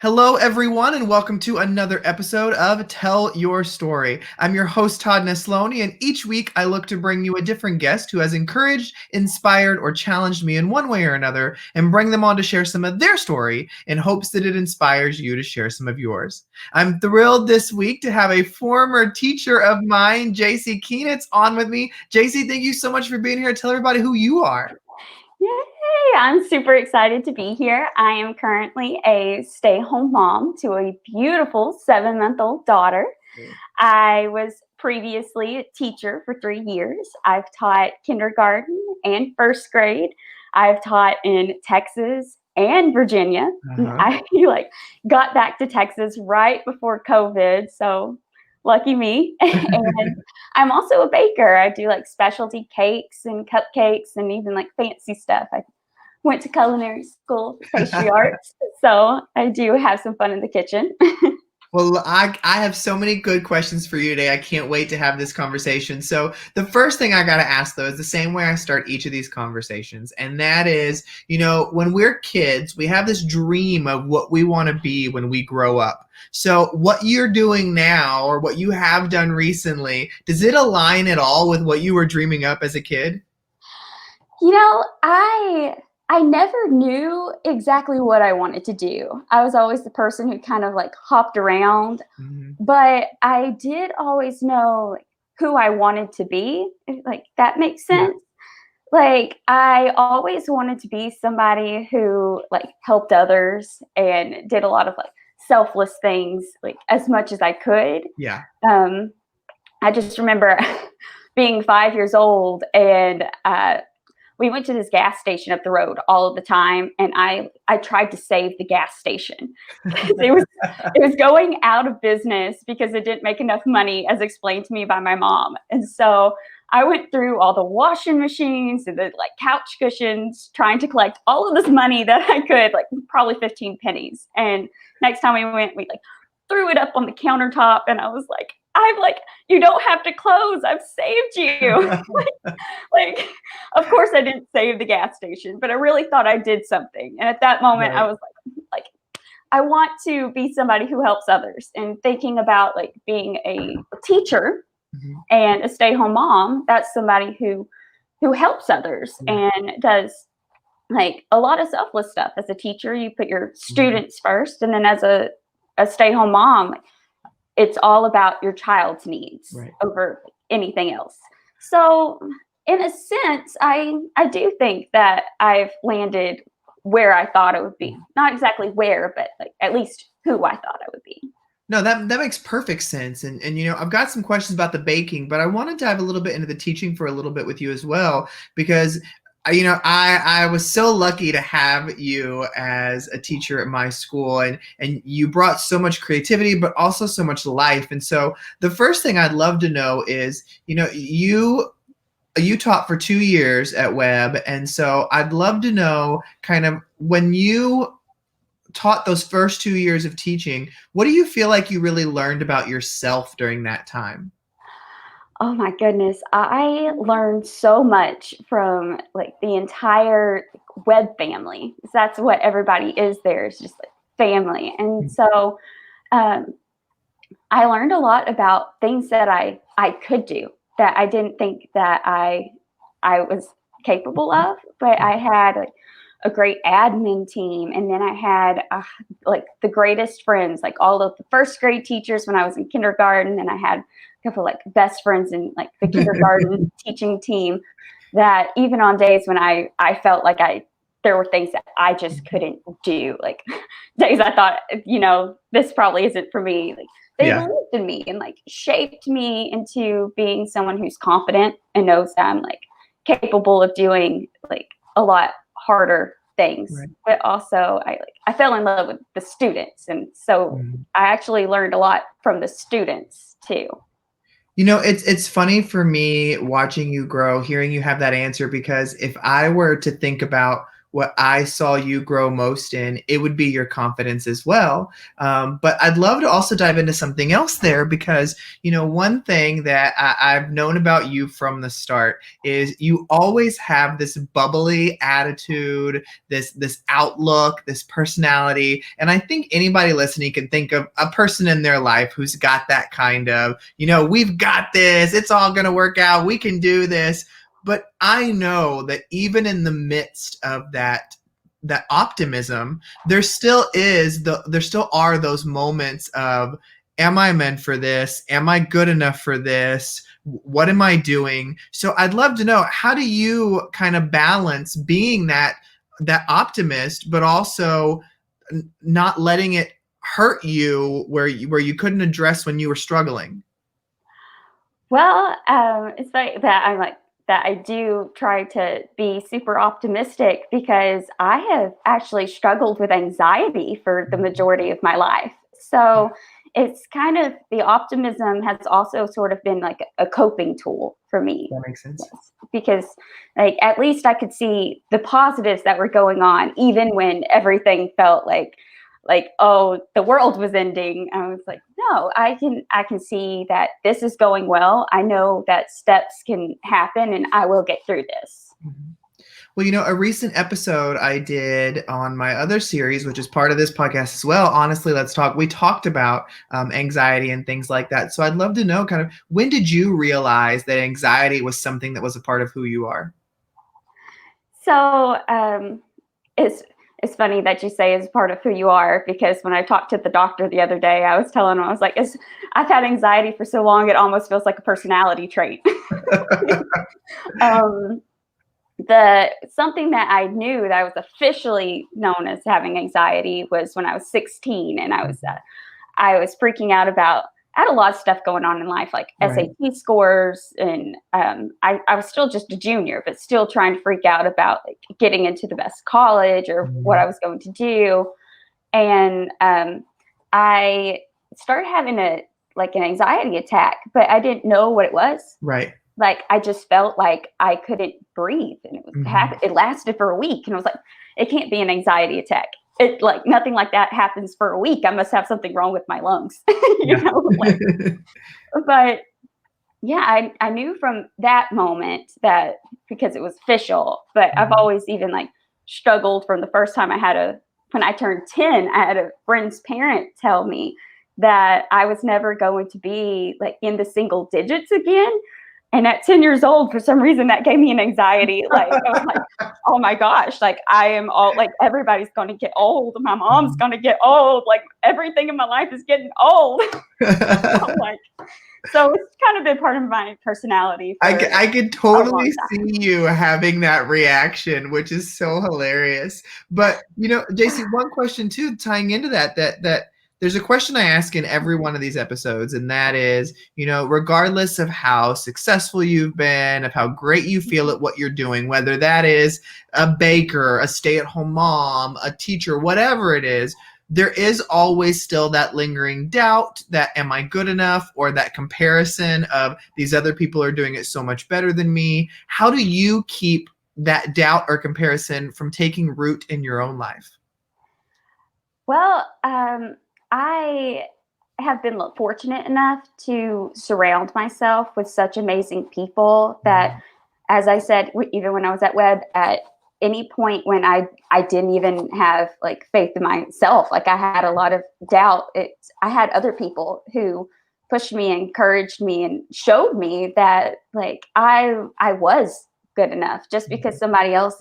Hello, everyone, and welcome to another episode of Tell Your Story. I'm your host, Todd Nesloni, and each week I look to bring you a different guest who has encouraged, inspired, or challenged me in one way or another, and bring them on to share some of their story in hopes that it inspires you to share some of yours. I'm thrilled this week to have a former teacher of mine, Jaci Kienitz, on with me. Jaci, thank you so much for being here. Tell everybody who you are. Yay! I'm super excited to be here. I am currently a stay-home mom to a beautiful 7-month-old daughter. I was previously a teacher for 3 years. I've taught kindergarten and first grade. I've taught in Texas and Virginia. I got back to Texas right before COVID, so lucky me. And I'm also a baker. I do specialty cakes and cupcakes and even fancy stuff. I went to culinary school, pastry arts, so I do have some fun in the kitchen. Well, I have so many good questions for you today. I can't wait to have this conversation. So the first thing I got to ask, though, is the same way I start each of these conversations. And that is, when we're kids, we have this dream of what we want to be when we grow up. So what you're doing now or what you have done recently, does it align at all with what you were dreaming up as a kid? I never knew exactly what I wanted to do. I was always the person who kind of hopped around, but I did always know who I wanted to be, if that makes sense. I always wanted to be somebody who helped others and did a lot of selfless things as much as I could. Yeah. I just remember being 5 years old and we went to this gas station up the road all of the time, and I tried to save the gas station. it was going out of business because it didn't make enough money, as explained to me by my mom. And so I went through all the washing machines and the couch cushions, trying to collect all of this money that I could, probably 15 pennies. And next time we went, we threw it up on the countertop, and I was like, you don't have to close. I've saved you. Of course I didn't save the gas station, but I really thought I did something. And at that moment, I was like, I want to be somebody who helps others. And thinking about being a teacher and a stay-home mom, that's somebody who helps others and does a lot of selfless stuff. As a teacher, you put your students first, and then as a stay-home mom, it's all about your child's needs over anything else. So in a sense, I do think that I've landed where I thought it would be. Not exactly where, but at least who I thought I would be. No, that makes perfect sense. And I've got some questions about the baking, but I want to dive a little bit into the teaching for a little bit with you as well, because I was so lucky to have you as a teacher at my school, and you brought so much creativity, but also so much life. And so the first thing I'd love to know is, you taught for 2 years at Webb. And so I'd love to know kind of when you taught those first 2 years of teaching, what do you feel like you really learned about yourself during that time? Oh my goodness. I learned so much from the entire Webb family. That's what everybody is there, is just family. And so I learned a lot about things that I could do that I didn't think that I was capable of, but I had a great admin team, and then I had the greatest friends, all of the first grade teachers when I was in kindergarten, and I had a couple best friends in the kindergarten teaching team, that even on days when I felt there were things that I just couldn't do, days I thought, this probably isn't for me, they believed in me and shaped me into being someone who's confident and knows that I'm capable of doing a lot harder things. But also I fell in love with the students, and so I actually learned a lot from the students too. It's funny for me watching you grow, hearing you have that answer, because if I were to think about what I saw you grow most in, it would be your confidence as well. But I'd love to also dive into something else there because, one thing that I've known about you from the start is you always have this bubbly attitude, this outlook, this personality. And I think anybody listening can think of a person in their life who's got that kind of, we've got this, it's all going to work out, we can do this. But I know that even in the midst of that optimism, there still are those moments of, am I meant for this? Am I good enough for this? What am I doing? So I'd love to know, how do you kind of balance being that optimist, but also not letting it hurt you where you couldn't address when you were struggling? Well, it's funny that I do try to be super optimistic because I have actually struggled with anxiety for the majority of my life. So it's kind of, the optimism has also sort of been like a coping tool for me. That makes sense. Yes. Because like at least I could see the positives that were going on, even when everything felt like oh, the world was ending. I was like, no, I can see that this is going well. I know that steps can happen and I will get through this. Mhm. Well, a recent episode I did on my other series, which is part of this podcast as well, Honestly, Let's Talk, we talked about anxiety and things like that. So I'd love to know, kind of, when did you realize that anxiety was something that was a part of who you are? So it's funny that you say it's part of who you are, because when I talked to the doctor the other day, I was telling him, I was like, I've had anxiety for so long, it almost feels like a personality trait. The something that I knew that I was officially known as having anxiety was when I was 16, and I was freaking out about, I had a lot of stuff going on in life, like Right. SAT scores, and I was still just a junior, but still trying to freak out about like getting into the best college or what I was going to do. And I started having an anxiety attack, but I didn't know what it was. Right. Like I just felt like I couldn't breathe, and it lasted for a week, and I was like, it can't be an anxiety attack. It like nothing like that happens for a week. I must have something wrong with my lungs. Yeah. But yeah, I knew from that moment that, because it was official, but I've always even like struggled from the first time when I turned 10, I had a friend's parent tell me that I was never going to be like in the single digits again. And at 10 years old, for some reason, that gave me an anxiety. Like, I was like, oh my gosh, like I am all like, everybody's going to get old. My mom's going to get old. Like everything in my life is getting old. So it's kind of been part of my personality. I could totally see you having that reaction, which is so hilarious. But, Jaci, one question too, tying into that there's a question I ask in every one of these episodes, and that is, regardless of how successful you've been, of how great you feel at what you're doing, whether that is a baker, a stay-at-home mom, a teacher, whatever it is, there is always still that lingering doubt that, am I good enough? Or that comparison of, these other people are doing it so much better than me. How do you keep that doubt or comparison from taking root in your own life? Well, I have been fortunate enough to surround myself with such amazing people that, as I said, even when I was at Webb, at any point when I didn't even have like faith in myself, like I had a lot of doubt, I had other people who pushed me, encouraged me, and showed me that like I was good enough. Just because somebody else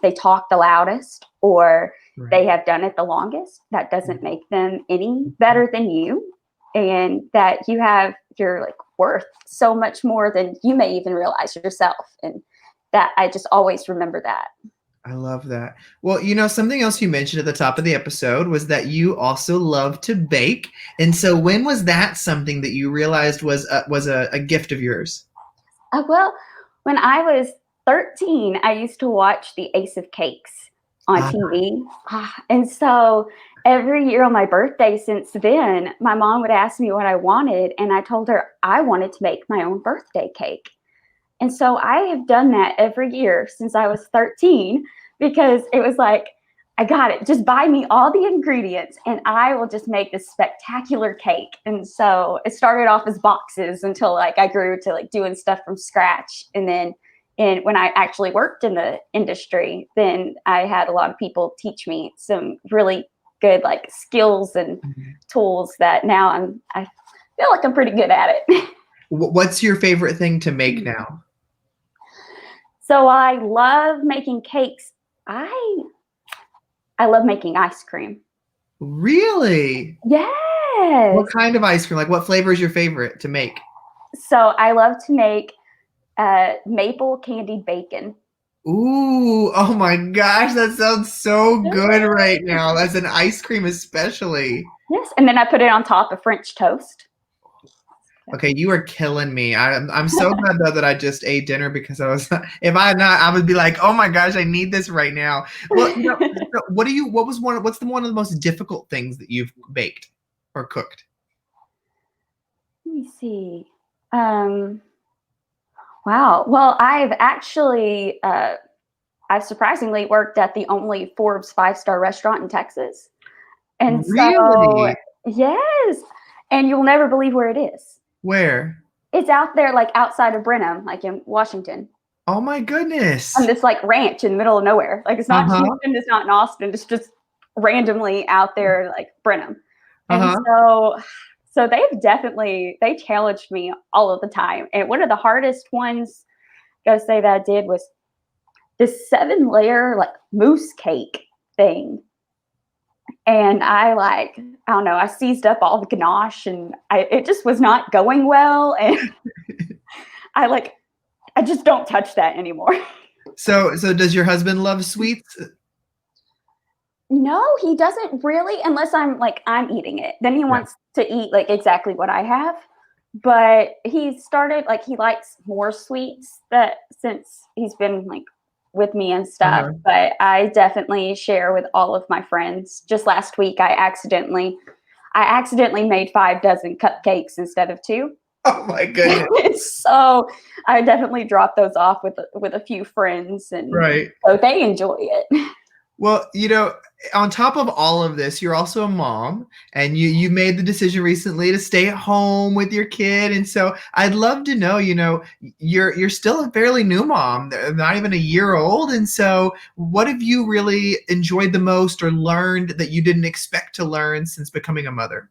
they talk the loudest or they have done it the longest, that doesn't make them any better than you. And that you have your like worth so much more than you may even realize yourself. And that I just always remember that. I love that. Well, something else you mentioned at the top of the episode was that you also love to bake. And so when was that something that you realized was a gift of yours? Well, when I was 13, I used to watch the Ace of Cakes on TV. And so every year on my birthday since then, my mom would ask me what I wanted. And I told her I wanted to make my own birthday cake. And so I have done that every year since I was 13. because it was like, I got it. Just buy me all the ingredients and I will just make this spectacular cake. And so it started off as boxes until like I grew to like doing stuff from scratch. And then when I actually worked in the industry, then I had a lot of people teach me some really good like skills and tools that now I feel like I'm pretty good at it. What's your favorite thing to make now? So I love making cakes. I love making ice cream. Really? Yes. What kind of ice cream? Like, what flavor is your favorite to make? So I love to make maple candied bacon. Ooh, oh my gosh, that sounds so good right now. That's an ice cream especially. Yes, and then I put it on top of French toast. Okay, you are killing me. I'm so glad though that I just ate dinner because I was if I had not, I would be like, oh my gosh, I need this right now. Well, so what's one of the most difficult things that you've baked or cooked? Let me see. Wow. Well, I've actually I've surprisingly worked at the only Forbes 5-star restaurant in Texas. And so Really? yes. And you'll never believe where it is. Where? It's out there like outside of Brenham, like in Washington. Oh my goodness. On this like ranch in the middle of nowhere. Like it's not Uh-huh. Houston, it's not in Austin, it's just randomly out there like Brenham. And Uh-huh. so they challenged me all of the time. And one of the hardest ones I gotta say that I did was this 7-layer like mousse cake thing. And I don't know, I seized up all the ganache and it just was not going well. And I just don't touch that anymore. So does your husband love sweets? No, he doesn't really, unless I'm eating it. Then he Yeah. wants to eat like exactly what I have. But he started like he likes more sweets that since he's been like with me and stuff. Uh-huh. But I definitely share with all of my friends. Just last week I accidentally made 5 dozen cupcakes instead of 2. Oh my goodness. So I definitely dropped those off with a few friends, and Right. so they enjoy it. Well, on top of all of this, you're also a mom, and you made the decision recently to stay at home with your kid. And so I'd love to know, you're still a fairly new mom, not even a year old. And so what have you really enjoyed the most or learned that you didn't expect to learn since becoming a mother?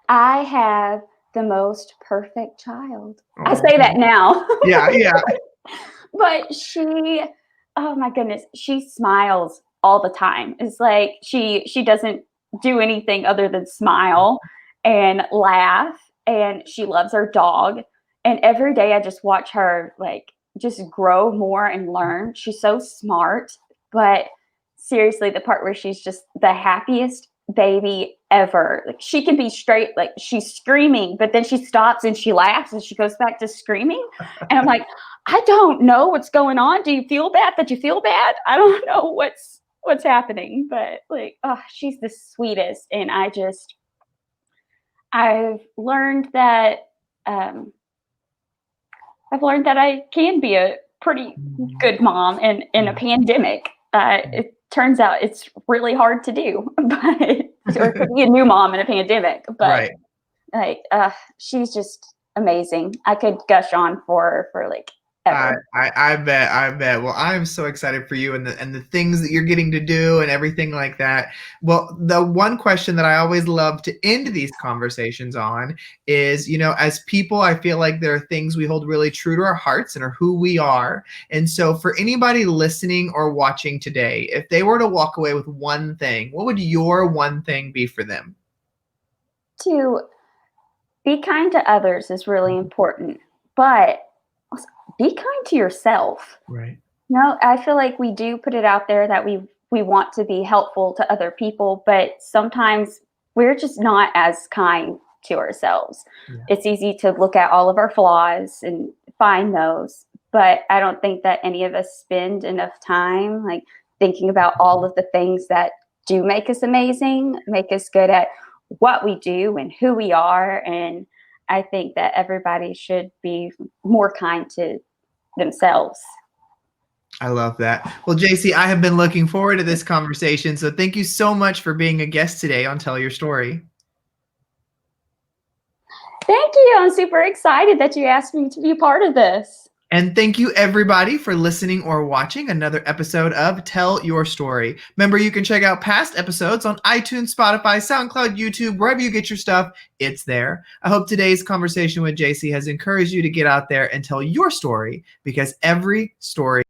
I have the most perfect child. I Oh, say that now. yeah, yeah. But oh my goodness, she smiles all the time. It's like she doesn't do anything other than smile and laugh, and she loves her dog. And every day I just watch her like just grow more and learn. She's so smart, but seriously, the part where she's just the happiest baby ever. Like she can be straight, like she's screaming, but then she stops and she laughs and she goes back to screaming. And I'm like, I don't know what's going on. Do you feel bad that you feel bad? I don't know what's happening, but like, oh, she's the sweetest. And I've learned that um, I've learned that I can be a pretty good mom in a pandemic. It turns out it's really hard to do, but or to be a new mom in a pandemic. But Right. like, she's just amazing. I could gush on for her for like I, ever. I bet. Well, I'm so excited for you and the things that you're getting to do and everything like that. Well, the one question that I always love to end these conversations on is, as people, I feel like there are things we hold really true to our hearts and are who we are. And so for anybody listening or watching today, if they were to walk away with one thing, what would your one thing be for them? To be kind to others is really important, but also be kind to yourself. Right. No, I feel like we do put it out there that we want to be helpful to other people, but sometimes we're just not as kind to ourselves. Yeah. It's easy to look at all of our flaws and find those, but I don't think that any of us spend enough time like thinking about all of the things that do make us amazing, make us good at what we do and who we are. And I think that everybody should be more kind to themselves. I love that. Well, JC, I have been looking forward to this conversation. So thank you so much for being a guest today on Tell Your Story. Thank you. I'm super excited that you asked me to be a part of this. And thank you everybody for listening or watching another episode of Tell Your Story. Remember, you can check out past episodes on iTunes, Spotify, SoundCloud, YouTube, wherever you get your stuff, it's there. I hope today's conversation with JC has encouraged you to get out there and tell your story, because every story